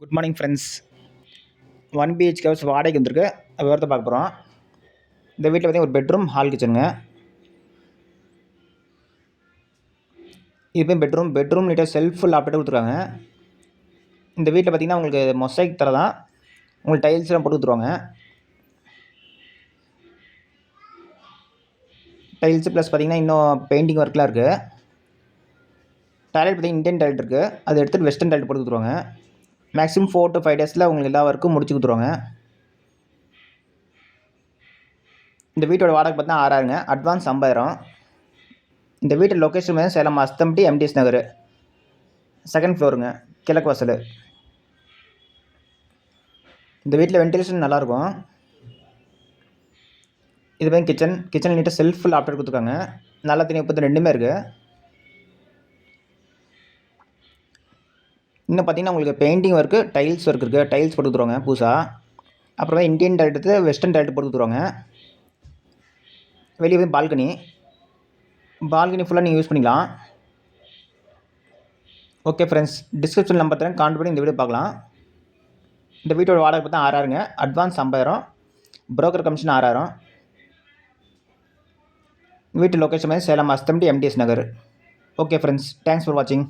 Good morning friends. 1 BHK house வாடகைக்கு வந்திருக்கு. விவரத்தை பார்க்க போகிறோம். இந்த வீட்டில் பார்த்தீங்கன்னா ஒரு பெட்ரூம், ஹால், கிச்சனுங்க. இது பெட்ரூம் நீட்டாக செல்ஃப் லாப்டாப் கொடுத்துருக்காங்க. இந்த வீட்டில் பார்த்தீங்கன்னா உங்களுக்கு மொசைக் தர தான், உங்களுக்கு டைல்ஸ்லாம் போட்டு கொடுத்துருவாங்க. டைல்ஸு ப்ளஸ் பார்த்தீங்கன்னா இன்னும் பெயிண்டிங் ஒர்க்லாம் இருக்குது. டாய்லெட் பார்த்தீங்கன்னா இந்தியன் டாய்லெட் இருக்குது. அதை எடுத்துகிட்டு வெஸ்டர்ன் டாய்லெட் போட்டு கொடுத்துருவாங்க. மேக்ஸிமம் 4 to 5 டேஸில் உங்களுக்கு எல்லா ஒர்க்கும் முடிச்சு கொடுத்துருவாங்க. இந்த வீட்டோட வாடகை பார்த்தீங்கன்னா 6000ங்க. அட்வான்ஸ் 50,000. இந்த வீட்டு லொக்கேஷன் வந்து Salem hastampatty Mds Nagar, 2nd ஃப்ளோருங்க, கிழக்கு வாசல். இந்த வீட்டில் வென்டிலேஷன் நல்லாயிருக்கும். இது வந்து கிச்சன் நீட்டாக செல்ஃப் லாப்டாப் கொடுத்துருக்காங்க. நல்ல தண்ணி உப்பு ரெண்டுமே இருக்குது. இன்னும் பார்த்தீங்கன்னா உங்களுக்கு பெயிண்டிங் ஒர்க்கு, டைல்ஸ் ஒர்க் இருக்குது. டைல்ஸ் போட்டு கொடுத்துருவாங்க புதுசாக. அப்புறமா இந்தியன் டாய்லெட் எடுத்து வெஸ்டர்ன் டாய்லெட் போட்டு கொடுத்துருவாங்க. வெளியே போய் பால்கனி ஃபுல்லாக நீங்கள் யூஸ் பண்ணிக்கலாம். ஓகே ஃப்ரெண்ட்ஸ், டிஸ்கிரிப்ஷன் நம்பர் தரேன், கான்டாக்ட் பண்ணி இந்த வீடியோ பார்க்கலாம். இந்த வீட்டோட வாடகை பார்த்தா 6000ங்க. Advance 50,000, broker commission 6000. வீட்டு லொக்கேஷன் வந்து Salem hastampatty Mds Nagar. Okay friends, thanks for வாட்சிங்.